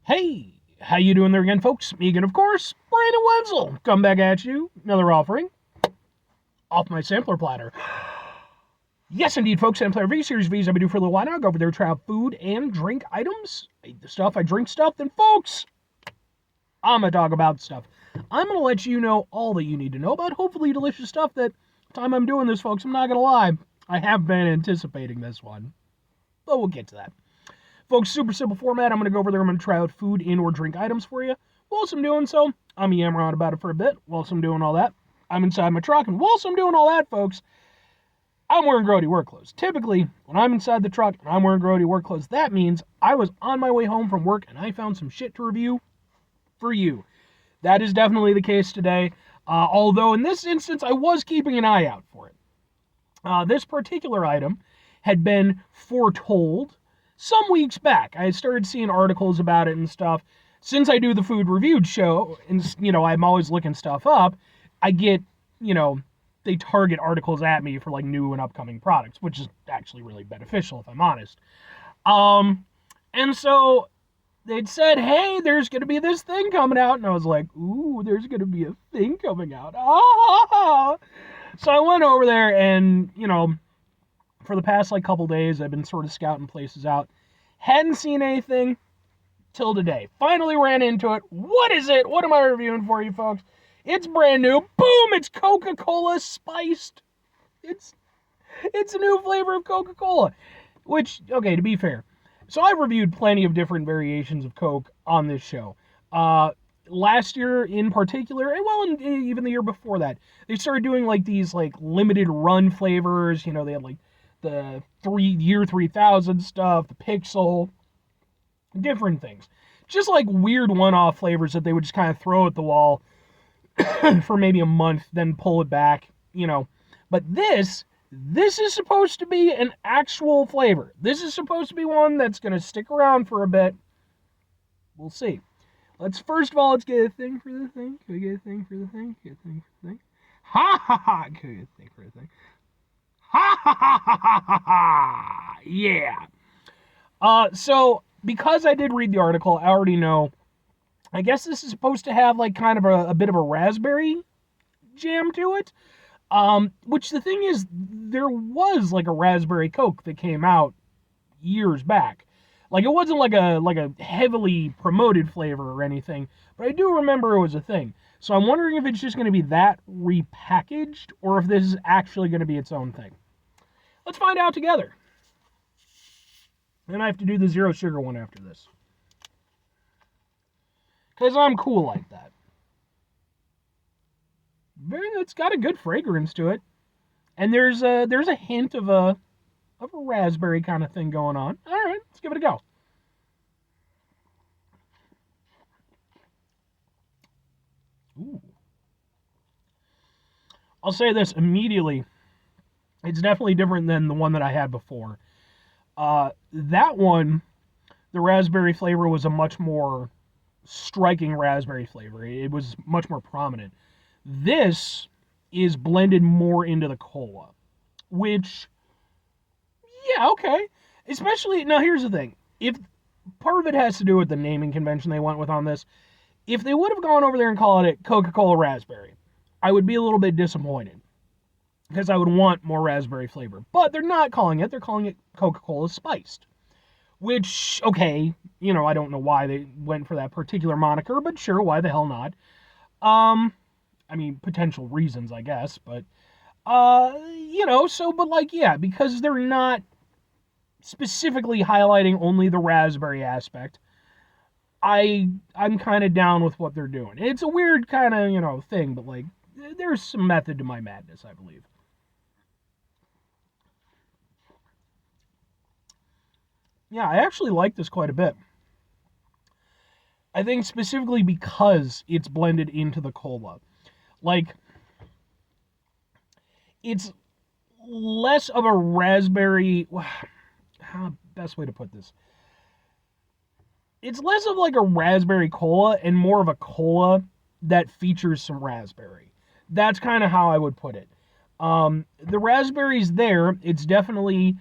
Hey, how you doing there again, folks? Me again, of course, Brandon Wenzel. Come back at you. Another offering off my sampler platter. Yes, indeed, folks. Sampler V Series V's I've been doing for a little while now. I go over there, try out food and drink items. I eat the stuff, I drink stuff. Then, folks, I'm going to talk about stuff. I'm going to let you know all that you need to know about hopefully delicious stuff that time I'm doing this, folks. I'm not going to lie. I have been anticipating this one, but we'll get to that. Folks, super simple format. I'm going to go over there. I'm going to try out food and or drink items for you. Whilst I'm doing so, I'm yammering on about it for a bit. Whilst I'm doing all that, I'm inside my truck. And whilst I'm doing all that, folks, I'm wearing grody work clothes. Typically, when I'm inside the truck and I'm wearing grody work clothes, that means I was on my way home from work and I found some shit to review for you. That is definitely the case today. Although in this instance, I was keeping an eye out for it. This particular item had been foretold some weeks back. I started seeing articles about it and stuff. Since I do the food reviewed show, and I'm always looking stuff up, I get, they target articles at me for like new and upcoming products, which is actually really beneficial if I'm honest. And so they'd said, hey, there's going to be this thing coming out. And I was like, ooh, there's going to be a thing coming out. Ah! So I went over there and, for the past like couple days, I've been sort of scouting places out. Hadn't seen anything till today. Finally ran into it. What is it? What am I reviewing for you folks? It's brand new. Boom! It's Coca-Cola Spiced. It's a new flavor of Coca-Cola. Which, okay, to be fair, so I've reviewed plenty of different variations of Coke on this show. Last year in particular, and even the year before that, they started doing like these like limited run flavors. They had like the year 3000 stuff, the Pixel, different things. Just like weird one-off flavors that they would just kind of throw at the wall for maybe a month, then pull it back, But this is supposed to be an actual flavor. This is supposed to be one that's going to stick around for a bit. We'll see. Let's get a thing for the thing. Can we get a thing for the thing? Get a thing for the thing. Ha ha ha! Can we get a thing for the thing? Ha ha ha ha ha ha! Yeah. So because I did read the article, I already know. I guess this is supposed to have like kind of a bit of a raspberry jam to it. Which the thing is, there was like a raspberry Coke that came out years back. Like it wasn't like a heavily promoted flavor or anything, but I do remember it was a thing. So I'm wondering if it's just going to be that repackaged or if this is actually going to be its own thing. Let's find out together. And I have to do the zero sugar one after this. Because I'm cool like that. It's got a good fragrance to it. And there's a hint of a raspberry kind of thing going on. All right, let's give it a go. Ooh. I'll say this immediately. It's definitely different than the one that I had before. That one, the raspberry flavor was a much more striking raspberry flavor. It was much more prominent. This is blended more into the cola, which, yeah, okay. Especially, now here's the thing. If part of it has to do with the naming convention they went with on this, if they would have gone over there and called it Coca-Cola Raspberry, I would be a little bit disappointed because I would want more raspberry flavor. But they're not calling it. They're calling it Coca-Cola Spiced. Which, okay, I don't know why they went for that particular moniker, but sure, why the hell not? I mean, potential reasons, I guess, but, but like, yeah, because they're not specifically highlighting only the raspberry aspect, I'm kind of down with what they're doing. It's a weird kind of, thing, but like, there's some method to my madness, I believe. Yeah, I actually like this quite a bit. I think specifically because it's blended into the cola. Like, it's less of a raspberry. How best way to put this? It's less of like a raspberry cola and more of a cola that features some raspberry. That's kind of how I would put it. The raspberry's there. It's definitely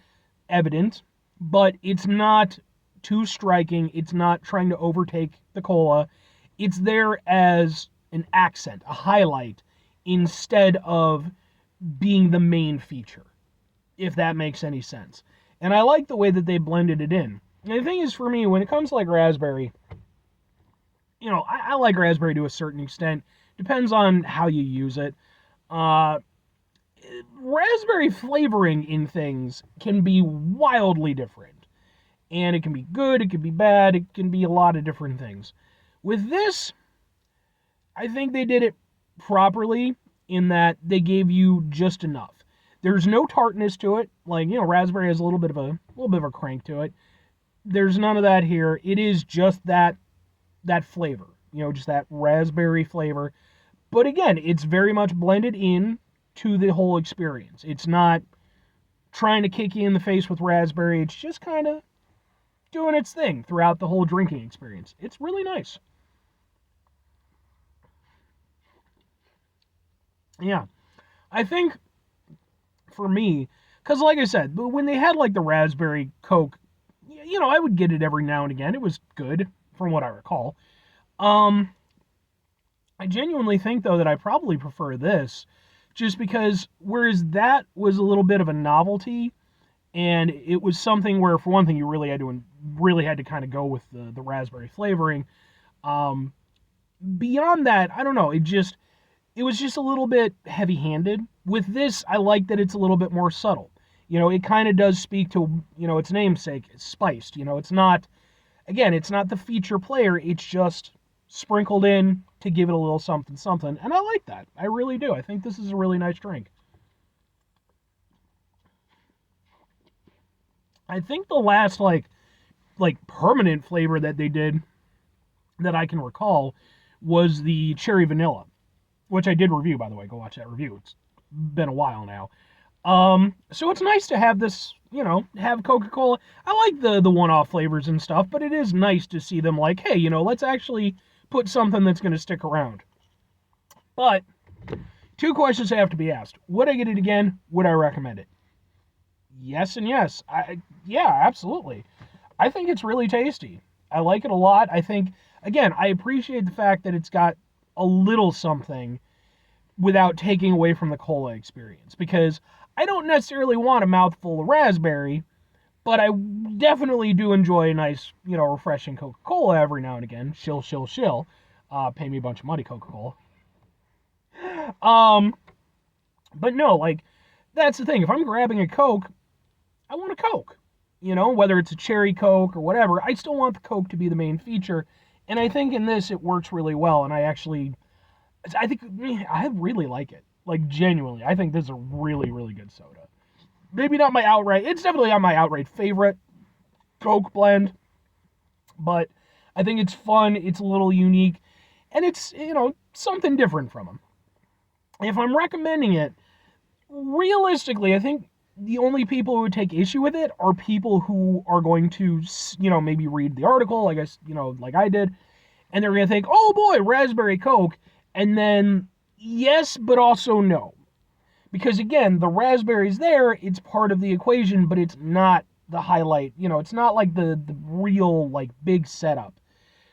evident, but it's not too striking. It's not trying to overtake the cola. It's there as an accent, a highlight, instead of being the main feature, if that makes any sense. And I like the way that they blended it in. And the thing is, for me, when it comes to like raspberry, I like raspberry to a certain extent. Depends on how you use it. Raspberry flavoring in things can be wildly different. And it can be good, it can be bad, it can be a lot of different things. With this, I think they did it properly in that they gave you just enough. There's no tartness to it. Like, raspberry has a little bit of a crank to it. There's none of that here. It is just that flavor, just that raspberry flavor. But again, it's very much blended in to the whole experience. It's not trying to kick you in the face with raspberry. It's just kind of doing its thing throughout the whole drinking experience. It's really nice. Yeah. I think for me, because like I said, when they had like the raspberry Coke, I would get it every now and again. It was good from what I recall. I genuinely think though that I probably prefer this just because whereas that was a little bit of a novelty and it was something where for one thing you really had to kind of go with the raspberry flavoring. Beyond that, I don't know, it was just a little bit heavy-handed. With this, I like that it's a little bit more subtle. It kind of does speak to, its namesake, it's spiced. It's not the feature player, it's just sprinkled in to give it a little something something, and I like that. I really do. I think this is a really nice drink. I think the last like permanent flavor that they did that I can recall was the cherry vanilla, which I did review, by the way. Go watch that review. It's been a while now. So it's nice to have this, have Coca-Cola. I like the one-off flavors and stuff, but it is nice to see them like, hey, let's actually put something that's going to stick around. But two questions have to be asked. Would I get it again? Would I recommend it? Yes and yes. Yeah, absolutely. I think it's really tasty. I like it a lot. I think, again, I appreciate the fact that it's got a little something without taking away from the cola experience, because I don't necessarily want a mouthful of raspberry, but I definitely do enjoy a nice, refreshing Coca-Cola every now and again. Shill, shill, shill. Pay me a bunch of money, Coca-Cola. But no, like, that's the thing. If I'm grabbing a Coke, I want a Coke. Whether it's a cherry Coke or whatever, I still want the Coke to be the main feature. And I think in this, it works really well. And I really like it. Like, genuinely, I think this is a really, really good soda. Maybe not it's definitely not my outright favorite Coke blend, but I think it's fun, it's a little unique, and it's, something different from them. If I'm recommending it, realistically, I think the only people who would take issue with it are people who are going to, maybe read the article, I guess, like I did, and they're going to think, oh boy, raspberry Coke, and then yes, but also no. Because again, the raspberry's there, it's part of the equation, but it's not the highlight. It's not like the real, like, big setup.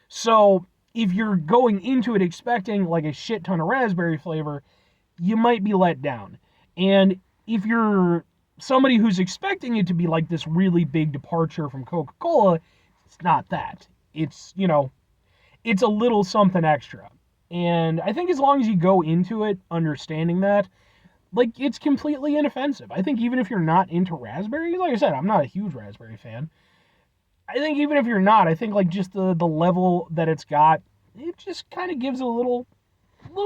So if you're going into it expecting like a shit ton of raspberry flavor, you might be let down. And if you're somebody who's expecting it to be like this really big departure from Coca-Cola, it's not that. It's, it's a little something extra. And I think as long as you go into it understanding that, like, it's completely inoffensive. I think even if you're not into raspberry, like I said, I'm not a huge raspberry fan. I think even if you're not, I think like just the level that it's got, it just kind of gives it a little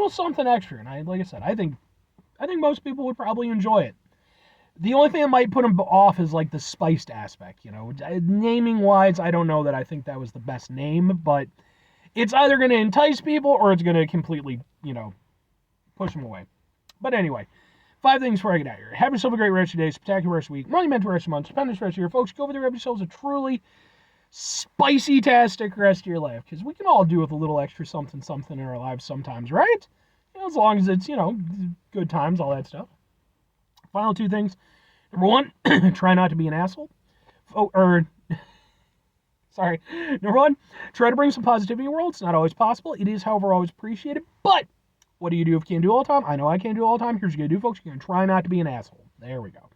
something extra. And like I said, I think most people would probably enjoy it. The only thing that might put them off is like the spiced aspect, naming wise, I don't know that I think that was the best name, but it's either going to entice people or it's going to completely, push them away. But anyway, 5 things before I get out of here. Have yourself a great rest of your day, spectacular rest of your week, monumental rest of your month, stupendous rest of your year. Folks, go over there, have yourselves a truly spicy-tastic rest of your life, because we can all do with a little extra something in our lives sometimes, right? As long as it's, good times, all that stuff. Final 2 things. Number 1, try not to be an asshole. Sorry. Number one, try to bring some positivity in the world. It's not always possible. It is, however, always appreciated. But what do you do if you can't do it all the time? I know I can't do it all the time. Here's what you're going to do, folks. You're going to try not to be an asshole. There we go.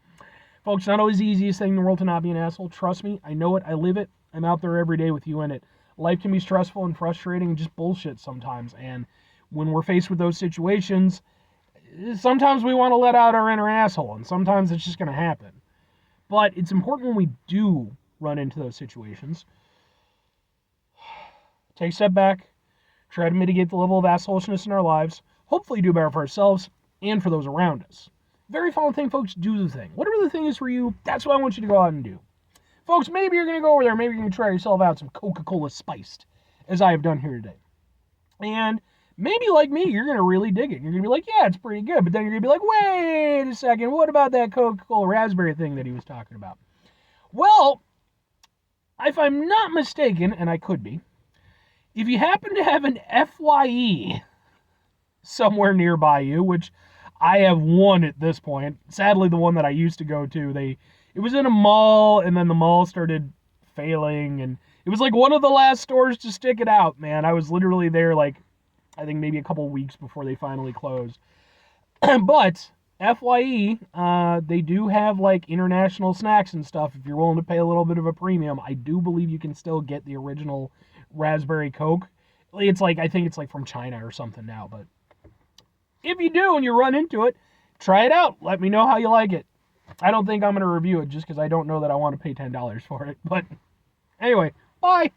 Folks, not always the easiest thing in the world to not be an asshole. Trust me. I know it. I live it. I'm out there every day with you in it. Life can be stressful and frustrating and just bullshit sometimes. And when we're faced with those situations, sometimes we want to let out our inner asshole. And sometimes it's just going to happen. But it's important when we do run into those situations, take a step back, try to mitigate the level of assholishness in our lives, hopefully do better for ourselves and for those around us. Very final thing, folks, do the thing. Whatever the thing is for you, that's what I want you to go out and do. Folks, maybe you're going to go over there, maybe you're going to try yourself out some Coca-Cola Spiced, as I have done here today. And maybe, like me, you're going to really dig it. You're going to be like, yeah, it's pretty good. But then you're going to be like, wait a second, what about that Coca-Cola raspberry thing that he was talking about? Well, if I'm not mistaken, and I could be, if you happen to have an FYE somewhere nearby you, which I have one at this point, sadly the one that I used to go to, it was in a mall, and then the mall started failing, and it was like one of the last stores to stick it out, man. I was literally there like, I think maybe a couple weeks before they finally closed. But FYE, they do have like international snacks and stuff. If you're willing to pay a little bit of a premium, I do believe you can still get the original raspberry Coke. It's like, I think it's like from China or something now, but if you do and you run into it, try it out. Let me know how you like it. I don't think I'm going to review it just because I don't know that I want to pay $10 for it. But anyway, bye.